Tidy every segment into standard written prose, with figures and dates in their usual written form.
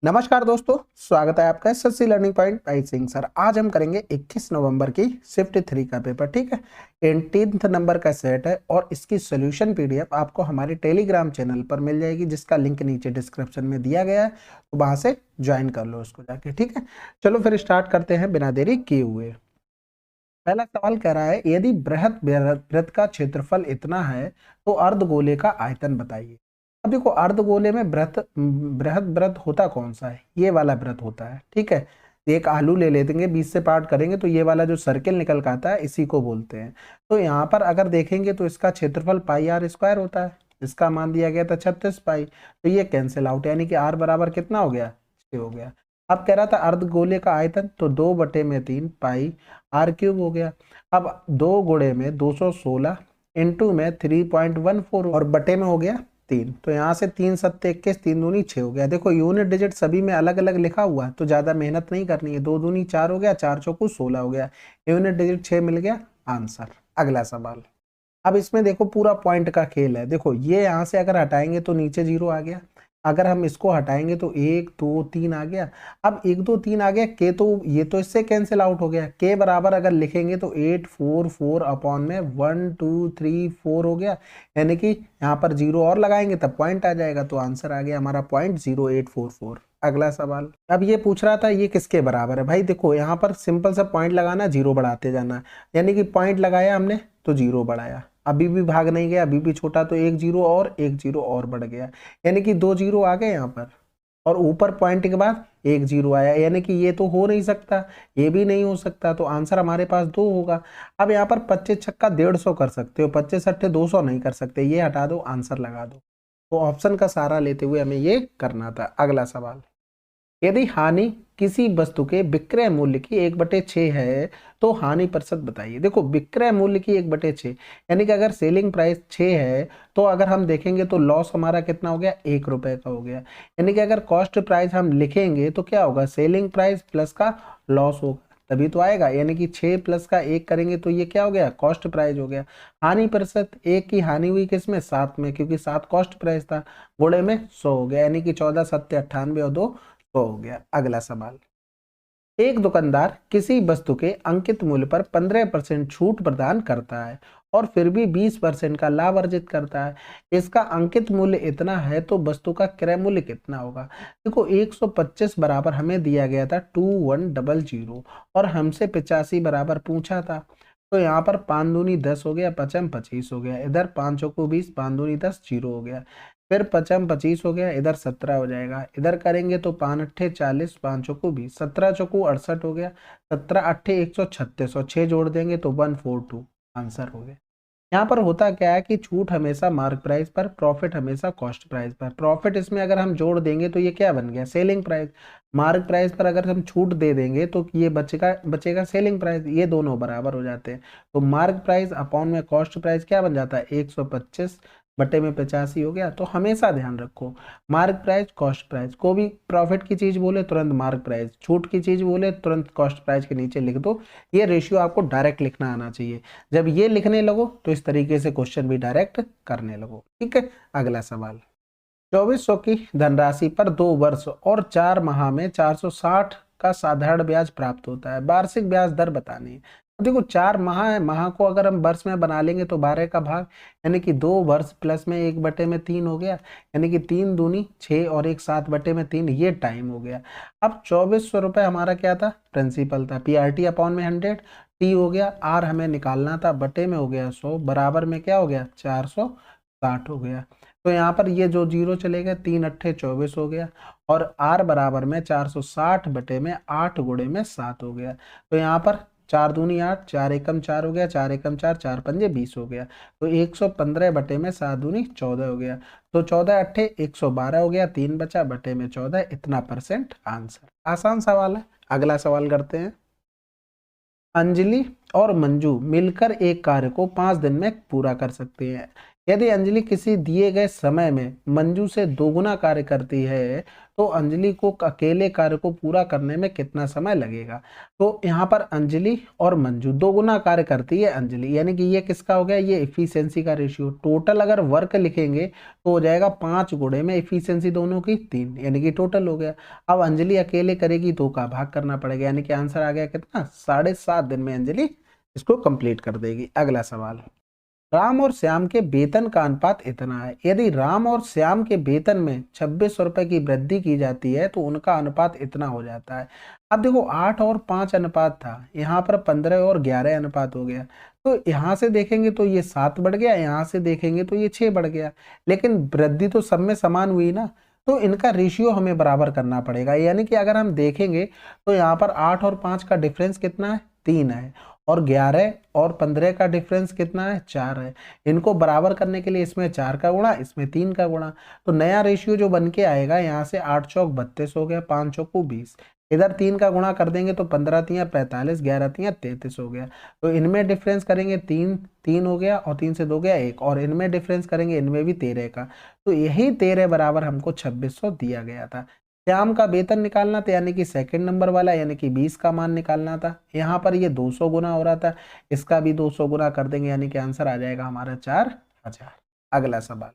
नमस्कार दोस्तों, स्वागत है आपका SSC learning point by Singh sir. आज हम करेंगे 21 नवंबर की शिफ्ट 3 का पेपर। ठीक है, 18th नंबर का सेट है और इसकी सॉल्यूशन पीडीएफ आपको हमारे टेलीग्राम चैनल पर मिल जाएगी, जिसका लिंक नीचे डिस्क्रिप्शन में दिया गया है, तो वहां से ज्वाइन कर लो उसको जाके। ठीक है, चलो फिर स्टार्ट करते हैं बिना देरी किए हुए। पहला सवाल कह रहा है, यदि बृहद वृत्त का क्षेत्रफल इतना है तो अर्धगोले का आयतन बताइए। अब देखो, अर्धगोले में बृहद वृत्त होता कौन सा है? ये वाला वृत्त होता है। ठीक है, एक आलू ले लेंगे, 20 से पार्ट करेंगे तो ये वाला जो सर्किल निकल के आता है इसी को बोलते हैं। तो यहाँ पर अगर देखेंगे तो इसका क्षेत्रफल पाई आर स्क्वायर होता है। इसका मान दिया गया था 36 पाई, तो ये कैंसिल आउट, यानी कि आर बराबर कितना हो गया? 6 हो गया। अब कह रहा था अर्धगोले का आयतन, तो 2/3 पाई आर क्यूब हो गया। अब 2 गुणे में 216 इंटू में 3.14 और बटे में हो गया 3, तो यहाँ से 3 सत्ते 21, 3 दूनी 6 हो गया। देखो यूनिट डिजिट सभी में अलग अलग लिखा हुआ है, तो ज्यादा मेहनत नहीं करनी है। 2 दूनी 4 हो गया, 4 चौकू 16 हो गया, यूनिट डिजिट 6 मिल गया, आंसर। अगला सवाल। अब इसमें देखो पूरा पॉइंट का खेल है। देखो ये यहाँ से अगर हटाएंगे तो नीचे 0 आ गया, अगर हम इसको हटाएंगे तो 1 2 3 आ गया। अब 1 2 3 आ गया, के तो ये तो इससे कैंसिल आउट हो गया। के बराबर अगर लिखेंगे तो 8 4 4 अपॉन में 1 2 3 4 हो गया, यानी कि यहाँ पर 0 और लगाएंगे तब पॉइंट आ जाएगा, तो आंसर आ गया हमारा पॉइंट 0844। अगला सवाल। अब ये पूछ रहा था ये किसके बराबर है। भाई देखो, यहाँ पर सिंपल सा पॉइंट लगाना, 0 बढ़ाते जाना, यानी कि पॉइंट लगाया हमने तो 0 बढ़ाया, अभी भी भाग नहीं गया, अभी भी छोटा, तो 1 0 और 1 0 और बढ़ गया, यानी कि 2 0 आ गए यहाँ पर, और ऊपर पॉइंट के बाद 1 0 आया, यानी कि ये तो हो नहीं सकता, ये भी नहीं हो सकता, तो आंसर हमारे पास 2 होगा। अब यहाँ पर 25 छक्का 150 कर सकते हो, 25 अट्ठे 200 नहीं कर सकते, ये हटा दो, आंसर लगा दो। तो ऑप्शन का सहारा लेते हुए हमें ये करना था। अगला सवाल। यदि हानि किसी वस्तु के विक्रय मूल्य की 1/6 है तो हानि प्रतिशत बताइए। देखो, विक्रय मूल्य की 1/6, यानी कि अगर सेलिंग प्राइस 6 है तो अगर हम देखेंगे तो लॉस हमारा कितना हो गया? 1 रुपए का हो गया, यानी कि अगर कॉस्ट प्राइस हम लिखेंगे तो क्या होगा? सेलिंग प्राइस प्लस का लॉस होगा, तभी तो आएगा, यानी कि 6 प्लस का 1 करेंगे तो ये क्या हो गया? कॉस्ट प्राइस हो गया। हानि प्रतिशत, 1 की हानि हुई किसमें? 7 में, क्योंकि 7 कॉस्ट प्राइस था, गुणे में 100 हो गया, यानी कि 14 7 98 और 2 100 हो गया। अगला सवाल। एक दुकानदार किसी वस्तु के अंकित मूल्य पर 15% छूट प्रदान करता है और फिर भी 20% का लाभ अर्जित करता है। इसका अंकित मूल्य इतना है तो वस्तु का क्रय मूल्य कितना होगा? देखो, 125 बराबर हमें दिया गया था 2100 और हमसे 85 बराबर पूछा था, तो यहाँ पर 5 दूनी 10 हो गया, 55 25 हो गया, इधर 5 चौको 20, 5 दूनी 10, 0 हो गया, फिर 55 25 हो गया, इधर 17 हो जाएगा, इधर करेंगे तो 5 अट्ठे 40, 5 चौको 20, 17 चौको 68 हो गया, 17 अट्ठे 136 और 6 जोड़ देंगे तो 142, आंसर हो गया। यहाँ पर होता क्या है कि छूट हमेशा मार्क प्राइस पर, प्रॉफिट हमेशा कॉस्ट प्राइस पर। प्रॉफिट इसमें अगर हम जोड़ देंगे तो ये क्या बन गया? Selling price. मार्क प्राइस पर अगर हम छूट दे देंगे तो ये बचेगा बचेगा सेलिंग प्राइस, ये दोनों बराबर हो जाते हैं, तो मार्क प्राइस अपॉन में कॉस्ट प्राइस क्या बन जाता है? 125 बटे में 85 हो गया। तो हमेशा ध्यान रखो, मार्क प्राइस कॉस्ट प्राइस को भी प्रॉफिट की चीज बोले तुरंत मार्क प्राइस, छूट की चीज बोले तुरंत कॉस्ट प्राइस के नीचे लिख दो। ये रेशियो आपको डायरेक्ट लिखना आना चाहिए। जब ये लिखने लगो तो इस तरीके से क्वेश्चन भी डायरेक्ट करने लगो। ठीक है, अगला सवाल। 2400 की धनराशि पर 2 वर्ष और 4 माह में 460 का साधारण ब्याज प्राप्त होता है, वार्षिक ब्याज दर बतानी है। अब देखो, 4 माह है, माह को अगर हम वर्ष में बना लेंगे तो 12 का भाग, यानी कि 2 वर्ष प्लस में 1/3 हो गया, यानी कि 3 दूनी 6 और 1 7/3, ये टाइम हो गया। अब 2400 रुपये हमारा क्या था? प्रिंसिपल था, पीआरटी अपॉन में 100, टी हो गया, आर हमें निकालना था, बटे में हो गया 100, बराबर में क्या हो गया? 460 हो गया। तो यहाँ पर ये जो 0 चले गए, 3 अट्ठे 24 हो गया, और आर बराबर में 460 बटे में 8 गुणे में 7 हो गया। तो यहाँ पर 4 दूनी 8, 4 एकम 4 हो गया, 4 एकम 4, 4 पंजे 20 हो गया, तो 115 बटे में 7 दूनी 14 हो गया, तो 14 अट्ठे 112 हो गया, 3 बचा, बटे में 14, इतना परसेंट आंसर। आसान सवाल है। अगला सवाल करते हैं। अंजलि और मंजू मिलकर एक कार्य को 5 दिन में पूरा कर सकते हैं। यदि अंजलि किसी दिए गए समय में मंजू से दोगुना कार्य करती है तो अंजलि को अकेले कार्य को पूरा करने में कितना समय लगेगा। तो यहाँ पर अंजलि और मंजू दोगुना कार्य करती है अंजलि, यानी कि ये किसका हो गया, ये इफिशियंसी का रेशियो। टोटल अगर वर्क लिखेंगे तो हो जाएगा 5 गुणे में इफिशियंसी दोनों की 3, यानी कि टोटल हो गया। अब अंजलि अकेले करेगी तो का भाग करना पड़ेगा, यानी कि आंसर आ गया कितना, 7.5 दिन में अंजलि इसको कंप्लीट कर देगी। अगला सवाल, राम और श्याम के वेतन का अनुपात इतना है। यदि राम और श्याम के वेतन में 2600 रुपए की वृद्धि की जाती है तो उनका अनुपात इतना हो जाता है। अब देखो 8 और 5 अनुपात था, यहाँ पर 15 और 11 अनुपात हो गया। तो यहाँ से देखेंगे तो ये 7 बढ़ गया, यहाँ से देखेंगे तो ये 6 बढ़ गया, लेकिन वृद्धि तो सब में समान हुई ना, तो इनका रेशियो हमें बराबर करना पड़ेगा। यानी कि अगर हम देखेंगे तो यहाँ पर 8 और 5 का डिफरेंस कितना है, 3 है, और 11 और 15 का डिफरेंस कितना है, 4 है। इनको बराबर करने के लिए इसमें 4 का गुणा, इसमें 3 का गुणा, तो नया रेशियो जो बन के आएगा यहाँ से 8 चौक 32 हो गया, 5 चौको 20, इधर 3 का गुणा कर देंगे तो 15 तियां 45, 11 तियां 33 हो गया। तो इनमें डिफरेंस करेंगे 3 3 हो गया, और 3 से 2 गया 1, और इनमें डिफरेंस करेंगे इनमें भी 13 का, तो यही 13 बराबर हमको 2600 दिया गया था। श्याम का वेतन निकालना था, यानी कि सेकंड नंबर वाला, यानी कि 20 का मान निकालना था। यहाँ पर ये 200 गुना हो रहा था, इसका भी 200 गुना कर देंगे, यानी कि आंसर आ जाएगा हमारा 4000। अगला सवाल,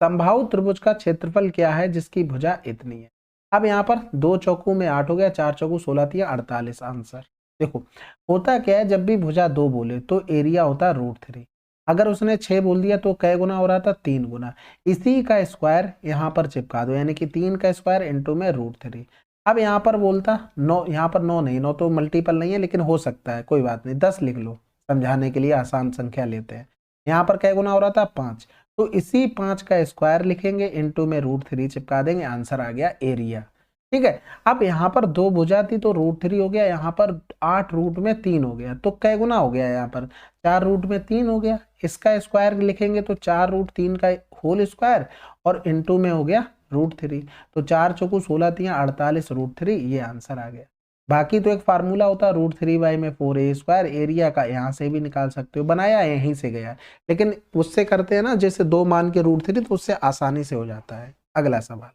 समबाहु त्रिभुज का क्षेत्रफल क्या है जिसकी भुजा इतनी है। अब यहाँ पर 2 चौकों में 8 हो गया, 4 चौकों 16 तिया 48। आंसर देखो, होता क्या है, जब भी भुजा 2 बोले तो एरिया होता है √3। अगर उसने 6 बोल दिया तो कै गुना हो रहा था, 3 गुना। इसी का स्क्वायर यहाँ पर चिपका दो, यानी कि 3 का स्क्वायर इंटू में √3। अब यहाँ पर बोलता 9, यहाँ पर 9 नहीं, 9 तो मल्टीपल नहीं है, लेकिन हो सकता है, कोई बात नहीं, 10 लिख लो, समझाने के लिए आसान संख्या लेते हैं। यहाँ पर कै गुना हो रहा था, 5, तो इसी 5 का स्क्वायर लिखेंगे, इंटू में √3 चिपका देंगे, आंसर आ गया एरिया। ठीक है, अब यहाँ पर 2 भुजा थी तो √3 हो गया, यहाँ पर 8 रूट में 3 हो गया, तो कै गुना हो गया, यहाँ पर 4 रूट में 3 हो गया। इसका स्क्वायर लिखेंगे तो 4√3 का होल स्क्वायर, और इंटू में हो गया √3, तो 4 चौको 16 तिया 48 √3, ये आंसर आ गया। बाकी तो एक फार्मूला होता है √3/4a², एरिया का यहाँ से भी निकाल सकते हो, बनाया यहीं से गया, लेकिन उससे करते हैं ना जैसे 2 मान के √3, तो उससे आसानी से हो जाता है। अगला सवाल,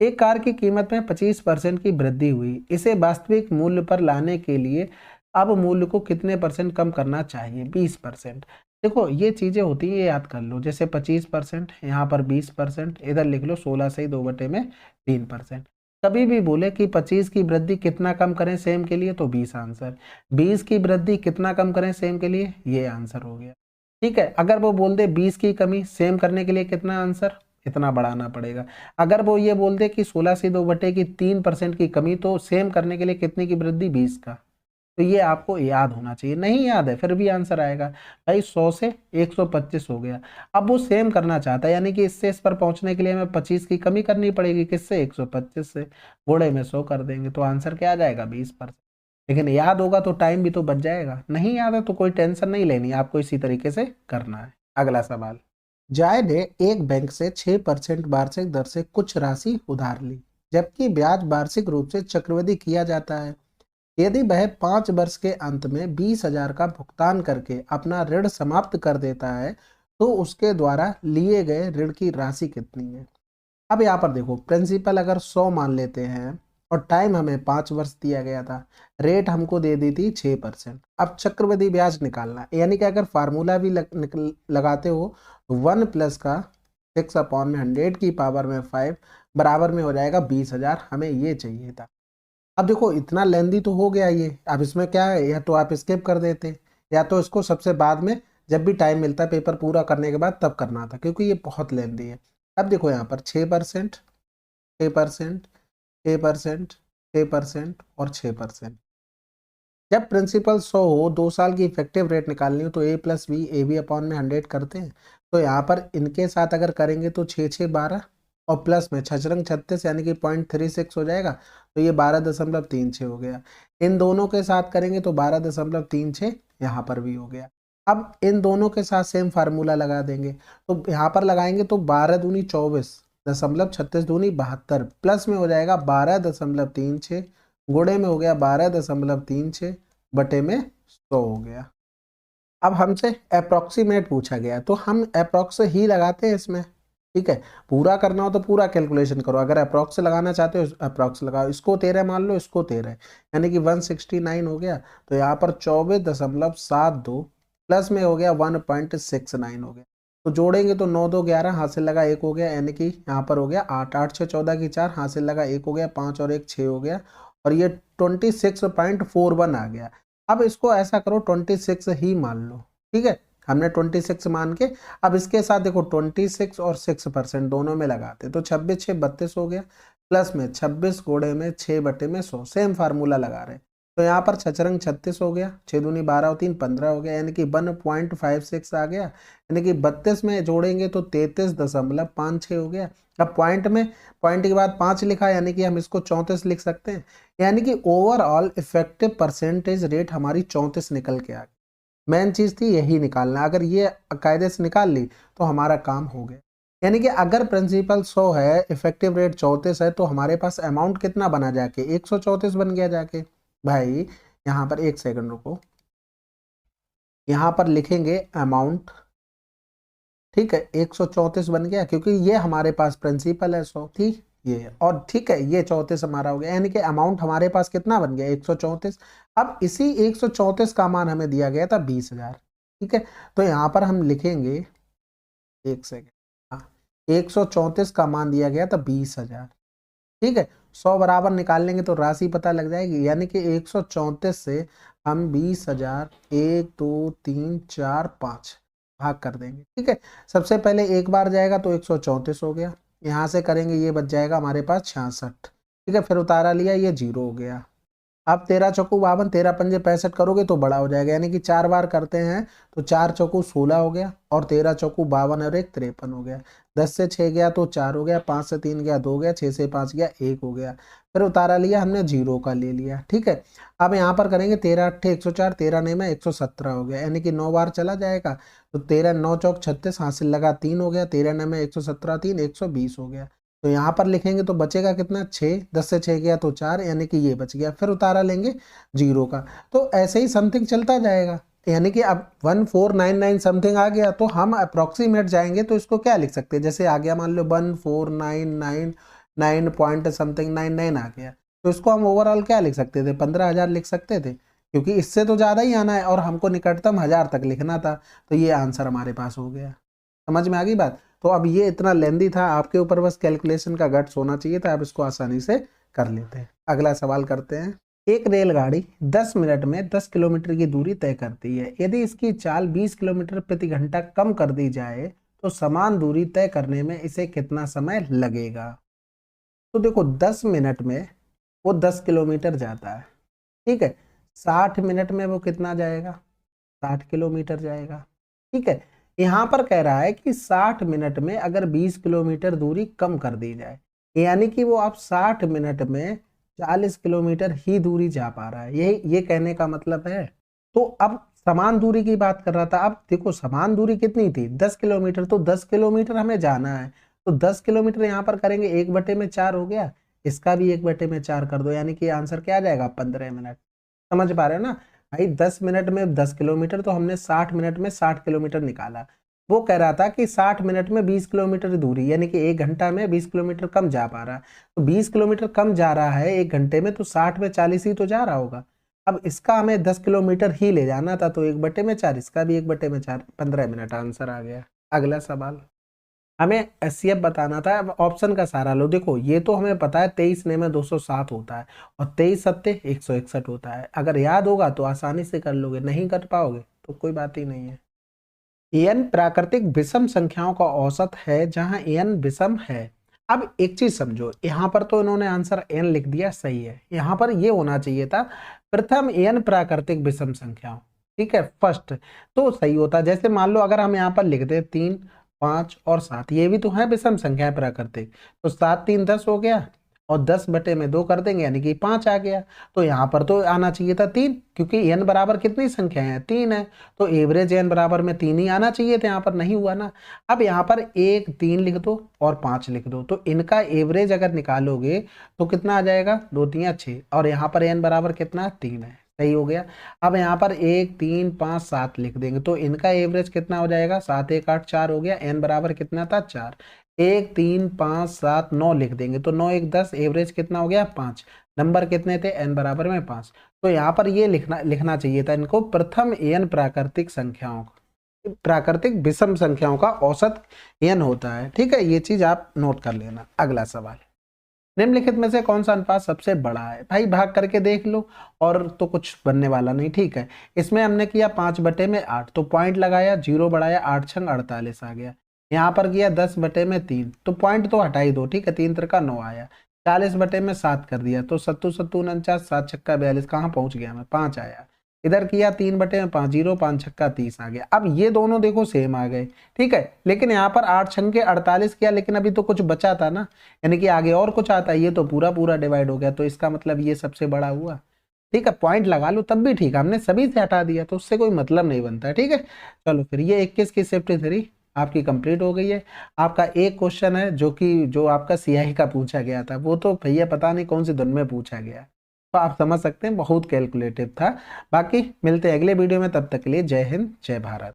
एक कार की कीमत में 25% की वृद्धि हुई, इसे वास्तविक मूल्य पर लाने के लिए अब मूल्य को कितने परसेंट कम करना चाहिए। 20%। देखो ये चीजें होती है, ये याद कर लो, जैसे 25%, यहाँ पर 20%, इधर लिख लो 16 से ही 2/3%। कभी भी बोले कि 25 की वृद्धि कितना कम करें सेम के लिए, तो 20 आंसर। 20 की वृद्धि कितना कम करें सेम के लिए, ये आंसर हो गया। ठीक है, अगर वो बोल दे 20 की कमी सेम करने के लिए कितना आंसर, इतना बढ़ाना पड़ेगा। अगर वो ये बोल दे कि 16 से 2/3% की कमी, तो सेम करने के लिए कितने की वृद्धि, 20 का। तो ये आपको याद होना चाहिए, नहीं याद है फिर भी आंसर आएगा। भाई 100 से 125 हो गया, अब वो सेम करना चाहता है, यानी कि इससे इस पर पहुंचने के लिए हमें 25 की कमी करनी पड़ेगी, किससे, 125 से, गुणे में 100 कर देंगे, तो आंसर क्या आ जाएगा, 20%। लेकिन याद होगा तो टाइम भी तो बच जाएगा, नहीं याद है तो कोई टेंशन नहीं लेनी, आपको इसी तरीके से करना है। अगला सवाल, जय ने एक बैंक से 6% वार्षिक दर से कुछ राशि उधार ली, जबकि ब्याज वार्षिक रूप से चक्रवृद्धि किया जाता है। यदि वह 5 वर्ष के अंत में 20,000 का भुगतान करके अपना ऋण समाप्त कर देता है तो उसके द्वारा लिए गए ऋण की राशि कितनी है। अब यहाँ पर देखो, प्रिंसिपल अगर 100 मान लेते हैं और टाइम हमें 5 वर्ष दिया गया था, रेट हमको दे दी थी 6%। अब चक्रवृद्धि ब्याज निकालना, यानी कि अगर फार्मूला भी लगाते हो, 1 प्लस का 6/100 की पावर में 5 बराबर में हो जाएगा 20,000, हमें ये चाहिए था। अब देखो इतना लेंदी तो हो गया ये, अब इसमें क्या है, या तो आप स्किप कर देते, या तो इसको सबसे बाद में जब भी टाइम मिलता है पेपर पूरा करने के बाद तब करना था, क्योंकि ये बहुत लेंदी है। अब देखो यहाँ पर 6%, 6%, 6%, 6% और 6%। जब प्रिंसिपल 100 हो, 2 साल की इफेक्टिव रेट निकालनी हो, तो A+B 100 करते हैं। तो यहाँ पर इनके साथ अगर करेंगे तो 6 6 12, और प्लस में 6 36, यानी कि 0.36 हो जाएगा, तो ये 12.36 हो गया। इन दोनों के साथ करेंगे तो 12.36 यहाँ पर भी हो गया। अब इन दोनों के साथ सेम फार्मूला लगा देंगे, तो यहाँ पर लगाएंगे तो 12 दूनी 24, 36 दूनी 72, प्लस में हो जाएगा 12.36, गुणे में हो गया 12.36, बटे में 100 हो गया। अब हमसे अप्रोक्सीमेट पूछा गया तो हम अप्रोक्स ही लगाते हैं इसमें, ठीक है। पूरा करना हो तो पूरा कैलकुलेशन करो, अगर अप्रोक्स लगाना चाहते हो अप्रोक्स लगाओ। इसको 13 मान लो, इसको 13, यानी कि 169 हो गया। तो यहाँ पर 24.72 प्लस में हो गया 1.69 हो गया। तो जोड़ेंगे तो 9 2 11 हासिल लगा 1 हो गया, यानी कि यहाँ पर हो गया 8 8 6 14 की 4 हासिल लगा 1 हो गया, 5 और 1 6 हो गया, और ये 26.41 आ गया। अब इसको ऐसा करो 26 ही मान लो, ठीक है। हमने 26 मान के अब इसके साथ देखो 26 और 6% दोनों में लगाते तो 26 6 32 हो गया, प्लस में 26 गुणे में 6 बटे में 100, सेम फार्मूला लगा रहे। तो यहाँ पर 6 36 हो गया, 6 दूनी 12 और 3 15 हो गया, यानी कि 1.56 आ गया, यानी कि 32 में जोड़ेंगे तो 33.56 हो गया। अब पॉइंट में, पॉइंट के बाद 5 लिखा, यानी कि हम इसको 34 लिख सकते हैं, यानी कि ओवरऑल इफेक्टिव परसेंटेज रेट हमारी 34 निकल के आ गई। मेन चीज थी यही निकालना, अगर ये कायदे से निकाल ली तो हमारा काम हो गया। यानी कि अगर प्रिंसिपल 100 है, इफेक्टिव रेट 34 है, तो हमारे पास अमाउंट कितना बना जाके 134 बन गया जाके। भाई यहाँ पर 1 सेकंड रुको, यहाँ पर लिखेंगे अमाउंट, ठीक है, 134 बन गया, क्योंकि ये हमारे पास प्रिंसिपल है 100, ठीक ये, और ठीक है ये 34 हमारा हो गया, यानी कि अमाउंट हमारे पास कितना बन गया 134। अब इसी 134 का मान हमें दिया गया था 20,000, ठीक है। तो यहाँ पर हम लिखेंगे, एक सेकेंड, 134 का मान दिया गया था 20,000, ठीक है। 100 बराबर निकाल लेंगे तो राशि पता लग जाएगी, यानी कि 134 से हम 20,000 1 2 3 4 5 भाग कर देंगे, ठीक है। सबसे पहले एक बार जाएगा तो 134 हो गया, यहाँ से करेंगे ये बच जाएगा हमारे पास 66, ठीक है। फिर उतारा लिया, ये 0 हो गया। अब 13 चौकू 52, 13 पंजे 65 करोगे तो बड़ा हो जाएगा, यानी कि 4 बार करते हैं तो 4 चौकू 16 हो गया, और 13 चौकू 52 और 1 53 हो गया। 10 से 6 गया तो 4 हो गया, 5 से 3 गया 2 गया, 6 से 5 गया 1 हो गया। फिर उतारा लिया हमने 0 का ले लिया, ठीक है। अब यहाँ पर करेंगे 13 8 104, 13 नहीं में 117 हो गया, यानी कि 9 बार चला जाएगा। तो 13 9 चौक 36 हासिल लगा 3 हो गया, 13 नहीं में 117 3 120 हो गया। तो यहाँ पर लिखेंगे तो बचेगा कितना 6, 10 से 6 गया तो 4, यानी कि ये बच गया। फिर उतारा लेंगे 0 का, तो ऐसे ही समथिंग चलता जाएगा, यानी कि अब 1499 समथिंग आ गया तो हम अप्रोक्सीमेट जाएंगे तो इसको क्या लिख सकते हैं, जैसे आ गया मान लो 1499 पॉइंट समथिंग 99 आ गया, तो इसको हम ओवरऑल क्या लिख सकते थे 15,000 लिख सकते थे, क्योंकि इससे तो ज़्यादा ही आना है और हमको निकटतम 1000 तक लिखना था। तो ये आंसर हमारे पास हो गया। समझ में आ गई बात। तो अब ये इतना लेंदी था, आपके ऊपर बस कैलकुलेशन का गट्स होना चाहिए था, आप इसको आसानी से कर लेते हैं। अगला सवाल करते हैं। एक रेलगाड़ी 10 मिनट में 10 किलोमीटर की दूरी तय करती है, यदि इसकी चाल 20 किलोमीटर प्रति घंटा कम कर दी जाए तो समान दूरी तय करने में इसे कितना समय लगेगा। तो देखो 10 मिनट में वो 10 किलोमीटर जाता है, ठीक है। 60 मिनट में वो कितना जाएगा, 60 किलोमीटर जाएगा, ठीक है। यहाँ पर कह रहा है कि 60 मिनट में अगर 20 किलोमीटर दूरी कम कर दी जाए, यानी कि वो आप 60 मिनट में 40 किलोमीटर ही दूरी जा पा रहा है, ये कहने का मतलब है। तो अब समान दूरी की बात कर रहा था, अब देखो समान दूरी कितनी थी 10 किलोमीटर, तो 10 किलोमीटर हमें जाना है, तो 10 किलोमीटर यहाँ पर करेंगे 1/4 हो गया, इसका भी 1/4 कर दो, यानी कि आंसर क्या आ जाएगा 15 मिनट। समझ पा रहे हो ना भाई, 10 मिनट में 10 किलोमीटर, तो हमने 60 मिनट में 60 किलोमीटर निकाला। वो कह रहा था कि 60 मिनट में 20 किलोमीटर दूरी, यानी कि 1 घंटा में 20 किलोमीटर कम जा पा रहा है, तो 20 किलोमीटर कम जा रहा है 1 घंटे में, तो 60 में 40 ही तो जा रहा होगा। अब इसका हमें 10 किलोमीटर ही ले जाना था, तो 1/4, इसका भी 1/4, 15 मिनट आंसर आ गया। अगला सवाल, हमें एचसीएफ बताना था। अब ऑप्शन का सहारा लो, देखो ये तो हमें पता है 23 ने में 207 होता है और 23 सत्ते 161 होता है, अगर याद होगा तो आसानी से कर लोगे, नहीं कर पाओगे तो कोई बात ही नहीं है। एन प्राकृतिक विषम संख्याओं का औसत है जहां एन विषम है। अब एक चीज समझो, यहाँ पर तो इन्होंने आंसर एन लिख दिया, सही है, यहाँ पर ये होना चाहिए था प्रथम एन प्राकृतिक विषम संख्याओं, ठीक है, फर्स्ट, तो सही होता। जैसे मान लो अगर हम यहाँ पर लिख दे 3 5 और 7, ये भी तो है विषम संख्या है प्राकृतिक, तो 7 3 10 हो गया, और 10/2 कर देंगे यानी कि 5 आ गया। तो यहाँ पर तो आना चाहिए था 3, क्योंकि एन बराबर कितनी संख्या है 3 है, तो एवरेज एन बराबर में 3 ही आना चाहिए थे, यहाँ पर नहीं हुआ ना। अब यहाँ पर 1 3 लिख दो और 5 लिख दो, तो इनका एवरेज अगर निकालोगे तो कितना आ जाएगा 2 3 6, और यहाँ पर एन बराबर कितना 3 है। सही हो गया। अब यहाँ पर 1 3 5 7 लिख देंगे तो इनका एवरेज कितना हो जाएगा, 7 1 8 4 हो गया। एन बराबर कितना था, 4। 1 3 5 7 9 लिख देंगे तो 9 1 10, एवरेज कितना हो गया, 5। नंबर कितने थे, एन बराबर में 5। तो यहाँ पर ये लिखना चाहिए था इनको, प्रथम एन प्राकृतिक संख्याओं का, प्राकृतिक विषम संख्याओं का औसत एन होता है। ठीक है, ये चीज आप नोट कर लेना। अगला सवाल, निम्नलिखित में से कौन सा अनुपात सबसे बड़ा है। भाई भाग करके देख लो, और तो कुछ बनने वाला नहीं। ठीक है, इसमें हमने किया 5/8 तो पॉइंट लगाया, 0 बढ़ाया, 8 छंग 48 आ गया। यहाँ पर किया 10/3 तो पॉइंट तो हटा ही दो। ठीक है, 3 3 9 आया। 40/7 कर दिया तो 7 7 49, 7 छक्का 42, कहाँ पहुंच गया मैं, 5 आया। इधर किया 3/5, 0 5 छक्का 30 आ गया। अब ये दोनों देखो सेम आ गए। ठीक है, लेकिन यहाँ पर 8 छंग के 48 किया, लेकिन अभी तो कुछ बचा था ना, यानी कि आगे और कुछ आता है। ये तो पूरा पूरा डिवाइड हो गया, तो इसका मतलब ये सबसे बड़ा हुआ। ठीक है, पॉइंट लगा लो तब भी ठीक है, हमने सभी से हटा दिया तो उससे कोई मतलब नहीं बनता है। ठीक है, चलो फिर ये 21 की शिफ्ट थ्री आपकी कंप्लीट हो गई है। आपका एक क्वेश्चन है जो आपका सियाही का पूछा गया था, वो तो भैया पता नहीं कौन सी धुन में पूछा गया, तो आप समझ सकते हैं बहुत कैलकुलेटिव था। बाकी मिलते हैं अगले वीडियो में, तब तक के लिए जय हिंद जय भारत।